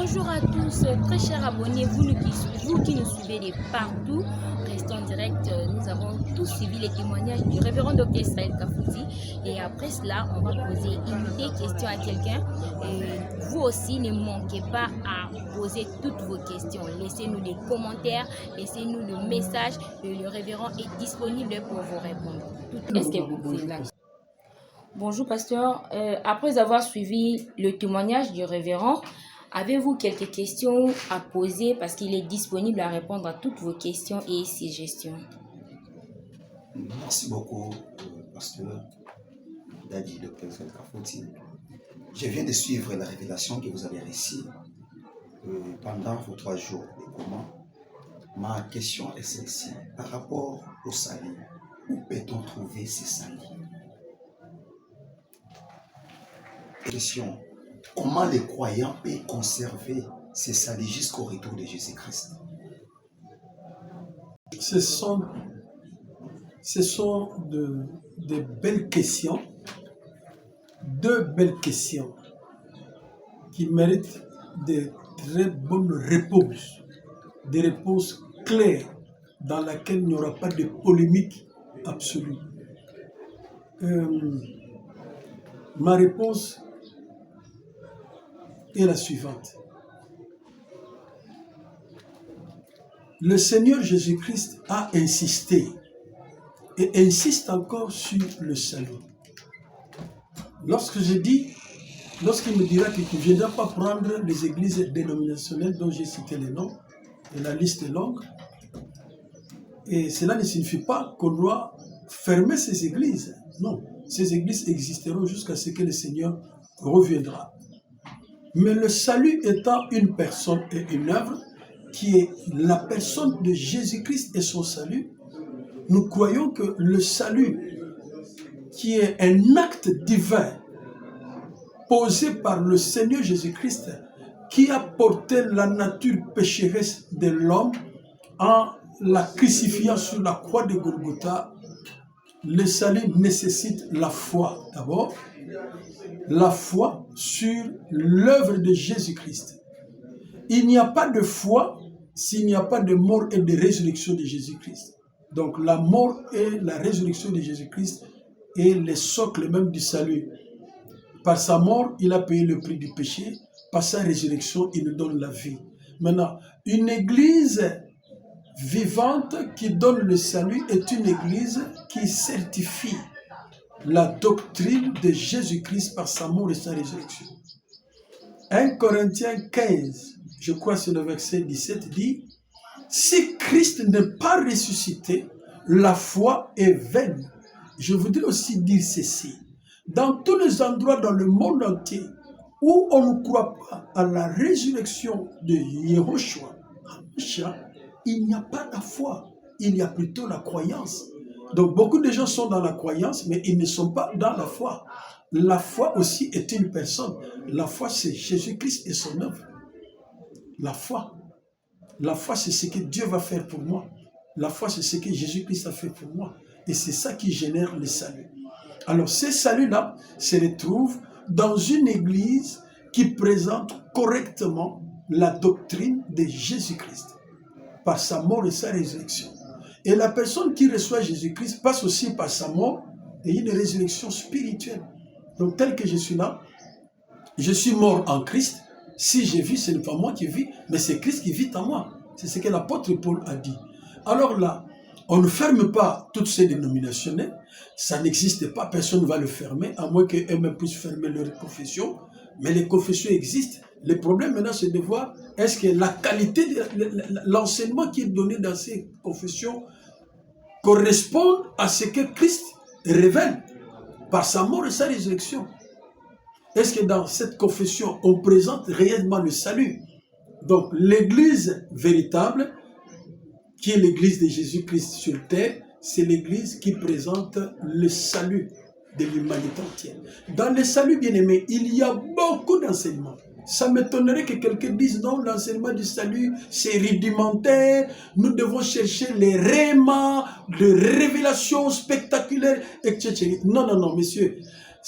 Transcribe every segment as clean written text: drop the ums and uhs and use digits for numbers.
Bonjour à tous, très chers abonnés, vous qui nous suivez de partout, restons en direct. Nous avons tous suivi les témoignages du révérend Dr Israël Kafouti et après cela, on va poser une des questions à quelqu'un. Vous aussi, ne manquez pas à poser toutes vos questions. Laissez-nous des commentaires, laissez-nous le message. Le révérend est disponible pour vous répondre. Est-ce que vous pouvez là? Bonjour pasteur, après avoir suivi le témoignage du révérend, avez-vous quelques questions à poser parce qu'il est disponible à répondre à toutes vos questions et suggestions? Merci beaucoup, pasteur Dadi Dr Israël Kafouti. Je viens de suivre la révélation que vous avez reçue pendant vos 3 jours de coma. Ma question est celle-ci. Par rapport au salut, où peut-on trouver ces saluts? Question. Comment les croyants peuvent conserver ces saluts jusqu'au retour de Jésus-Christ? Ce sont de belles questions, 2 belles questions qui méritent de très bonnes réponses, des réponses claires dans lesquelles il n'y aura pas de polémique absolue. Ma réponse est la suivante. Le Seigneur Jésus-Christ a insisté et insiste encore sur le salut. Lorsqu'il me dira qu'il ne viendra pas prendre les églises dénominationnelles dont j'ai cité les noms, et la liste est longue, et cela ne signifie pas qu'on doit fermer ces églises. Non, ces églises existeront jusqu'à ce que le Seigneur reviendra. Mais le salut étant une personne et une œuvre, qui est la personne de Jésus-Christ et son salut, nous croyons que le salut, qui est un acte divin posé par le Seigneur Jésus-Christ, qui a porté la nature pécheresse de l'homme en la crucifiant sur la croix de Golgotha, le salut nécessite la foi d'abord, la foi sur l'œuvre de Jésus-Christ. Il n'y a pas de foi s'il n'y a pas de mort et de résurrection de Jésus-Christ. Donc la mort et la résurrection de Jésus-Christ est le socle même du salut. Par sa mort, il a payé le prix du péché. Par sa résurrection, il nous donne la vie. Maintenant, une église vivante qui donne le salut est une église qui certifie la doctrine de Jésus-Christ par sa mort et sa résurrection. 1 Corinthiens 15, je crois c'est le verset 17, dit « Si Christ n'est pas ressuscité, la foi est vaine. » Je voudrais aussi dire ceci. Dans tous les endroits dans le monde entier où on ne croit pas à la résurrection de Yehoshua, il n'y a pas la foi, il y a plutôt la croyance. Donc beaucoup de gens sont dans la croyance, mais ils ne sont pas dans la foi. La foi aussi est une personne. La foi, c'est Jésus-Christ et son œuvre. La foi, c'est ce que Dieu va faire pour moi. La foi, c'est ce que Jésus-Christ a fait pour moi. Et c'est ça qui génère le salut. Alors, ces saluts-là se retrouvent dans une église qui présente correctement la doctrine de Jésus-Christ par sa mort et sa résurrection. Et la personne qui reçoit Jésus-Christ passe aussi par sa mort et une résurrection spirituelle. Donc, tel que je suis là, je suis mort en Christ. Si je vis, ce n'est pas moi qui vis, mais c'est Christ qui vit en moi. C'est ce que l'apôtre Paul a dit. Alors là, on ne ferme pas toutes ces dénominationnelles. Ça n'existe pas, personne ne va le fermer, à moins qu'eux-mêmes puissent fermer leur confession. Mais les confessions existent. Le problème maintenant, c'est de voir est-ce que la qualité de l'enseignement qui est donné dans ces confessions correspond à ce que Christ révèle par sa mort et sa résurrection. Est-ce que dans cette confession, on présente réellement le salut? Donc, l'église véritable, qui est l'église de Jésus-Christ sur terre, c'est l'église qui présente le salut de l'humanité entière. Dans le salut bien-aimé, il y a beaucoup d'enseignements. Ça m'étonnerait que quelqu'un dise non, l'enseignement du salut, c'est rudimentaire, nous devons chercher les rémas de révélations spectaculaires, etc. Non, non, non, messieurs.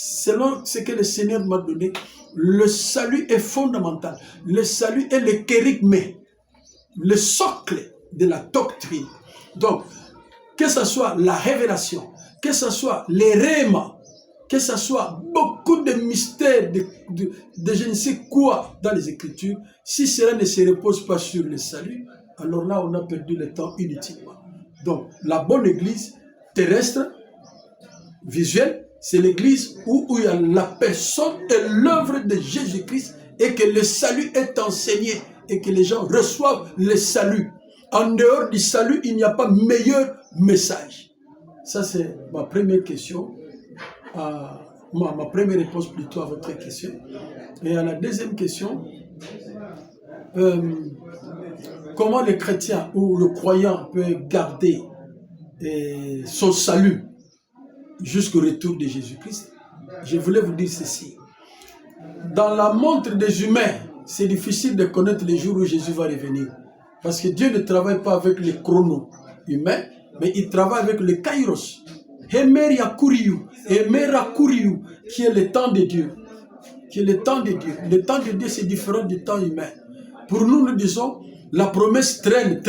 selon ce que le Seigneur m'a donné, le salut est fondamental. Le salut est le kérigme, le socle de la doctrine. Donc, que ce soit la révélation, que ce soit les rémas, que ce soit beaucoup de mystères, de je ne sais quoi dans les Écritures, si cela ne se repose pas sur le salut, alors là, on a perdu le temps inutilement. Donc, la bonne église terrestre, visuelle, c'est l'église où il y a la personne et l'œuvre de Jésus-Christ et que le salut est enseigné et que les gens reçoivent le salut. En dehors du salut, il n'y a pas meilleur message. Ça, c'est ma première question, ma première réponse plutôt à votre question. Et à la deuxième question, comment le chrétien ou le croyant peut garder son salut jusqu'au retour de Jésus-Christ? Je voulais vous dire ceci. Dans la montre des humains, c'est difficile de connaître les jours où Jésus va revenir. Parce que Dieu ne travaille pas avec les chronos humains, mais il travaille avec le kairos. Hemera kuriyu, qui est le temps de Dieu. Qui est le temps de Dieu. Le temps de Dieu, c'est différent du temps humain. Pour nous, nous disons, la promesse traîne.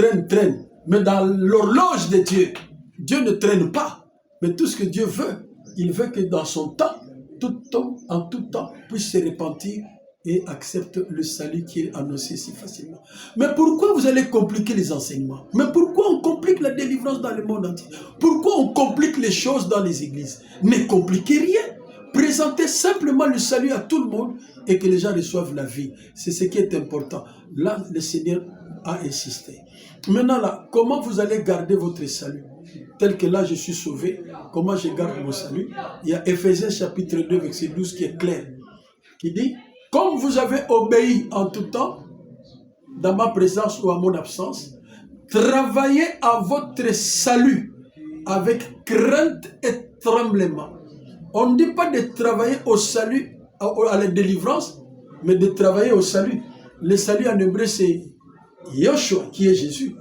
Mais dans l'horloge de Dieu, Dieu ne traîne pas. Mais tout ce que Dieu veut, il veut que dans son temps, tout homme, en tout temps, puisse se repentir et accepte le salut qui est annoncé si facilement. Mais pourquoi vous allez compliquer les enseignements? Mais pourquoi on complique la délivrance dans le monde entier? Pourquoi on complique les choses dans les églises? Ne compliquez rien. Présentez simplement le salut à tout le monde et que les gens reçoivent la vie. C'est ce qui est important. Là, le Seigneur a insisté. Maintenant, là, comment vous allez garder votre salut? Tel que là, je suis sauvé, comment je garde mon salut? Il y a Éphésiens chapitre 2, verset 12 qui est clair, qui dit: comme vous avez obéi en tout temps, dans ma présence ou à mon absence, travaillez à votre salut avec crainte et tremblement. On ne dit pas de travailler au salut, à la délivrance, mais de travailler au salut. Le salut en hébreu, c'est Yoshua, qui est Jésus.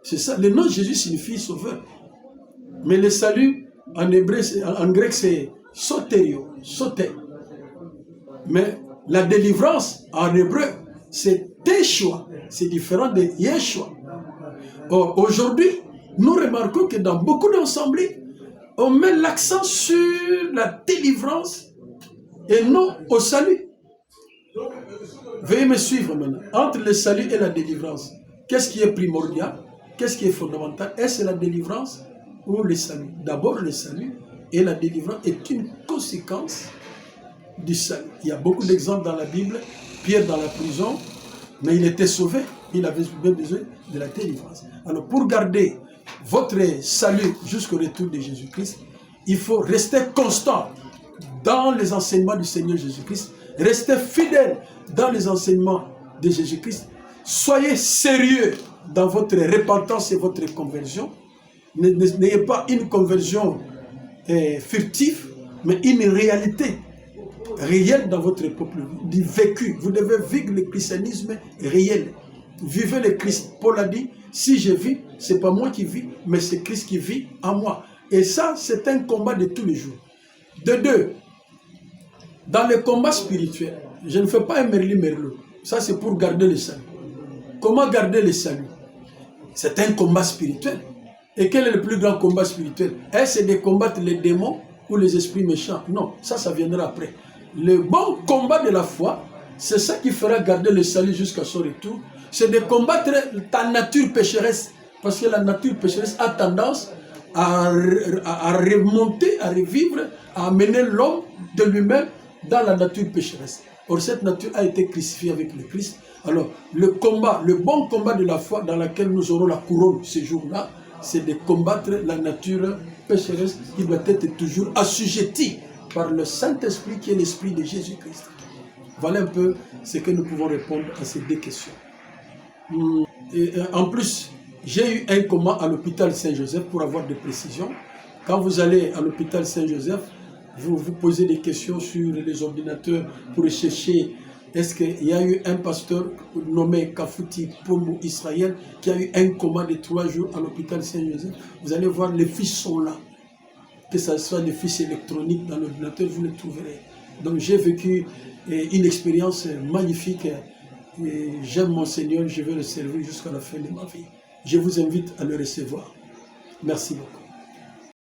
C'est ça. Le nom de Jésus signifie sauveur. Mais le salut, en hébreu, en grec, c'est soterio, soter. Mais la délivrance, en hébreu, c'est Teshua. C'est différent de Yeshua. Or, aujourd'hui, nous remarquons que dans beaucoup d'assemblées, on met l'accent sur la délivrance et non au salut. Veuillez me suivre maintenant. Entre le salut et la délivrance, qu'est-ce qui est primordial? Qu'est-ce qui est fondamental? Est-ce la délivrance ou le salut? D'abord, le salut et la délivrance est une conséquence du salut. Il y a beaucoup d'exemples dans la Bible. Pierre dans la prison, mais il était sauvé. Il avait besoin de la délivrance. Alors, pour garder votre salut jusqu'au retour de Jésus-Christ, il faut rester constant dans les enseignements du Seigneur Jésus-Christ, rester fidèle dans les enseignements de Jésus-Christ, soyez sérieux dans votre repentance et votre conversion. N'ayez pas une conversion furtive, mais une réalité réelle dans votre peuple, du vécu. Vous devez vivre le christianisme réel. Vivez le Christ. Paul a dit, si je vis, ce n'est pas moi qui vis, mais c'est Christ qui vit en moi. Et ça, c'est un combat de tous les jours. De deux, dans le combat spirituel, je ne fais pas un merli-merlot. Ça, c'est pour garder le salut. Comment garder le salut? C'est un combat spirituel. Et quel est le plus grand combat spirituel? Est-ce de combattre les démons ou les esprits méchants? Non, ça viendra après. Le bon combat de la foi, c'est ça qui fera garder le salut jusqu'à son retour. C'est de combattre ta nature pécheresse. Parce que la nature pécheresse a tendance à remonter, à revivre, à amener l'homme de lui-même dans la nature pécheresse. Or, cette nature a été crucifiée avec le Christ. Alors, le bon combat de la foi dans laquelle nous aurons la couronne ce jour-là, c'est de combattre la nature pécheresse qui doit être toujours assujettie par le Saint-Esprit qui est l'Esprit de Jésus-Christ. Voilà un peu ce que nous pouvons répondre à ces deux questions. Et en plus, j'ai eu un coma à l'hôpital Saint-Joseph pour avoir des précisions. Quand vous allez à l'hôpital Saint-Joseph, vous vous posez des questions sur les ordinateurs pour chercher est-ce qu'il y a eu un pasteur nommé Kafouti Pomo Israël qui a eu un coma de 3 jours à l'hôpital Saint-Joseph. Vous allez voir, les fiches sont là. que ce soit des fiches électroniques dans l'ordinateur, vous le trouverez. Donc j'ai vécu une expérience magnifique et j'aime mon Seigneur, je vais le servir jusqu'à la fin de ma vie. Je vous invite à le recevoir. Merci beaucoup.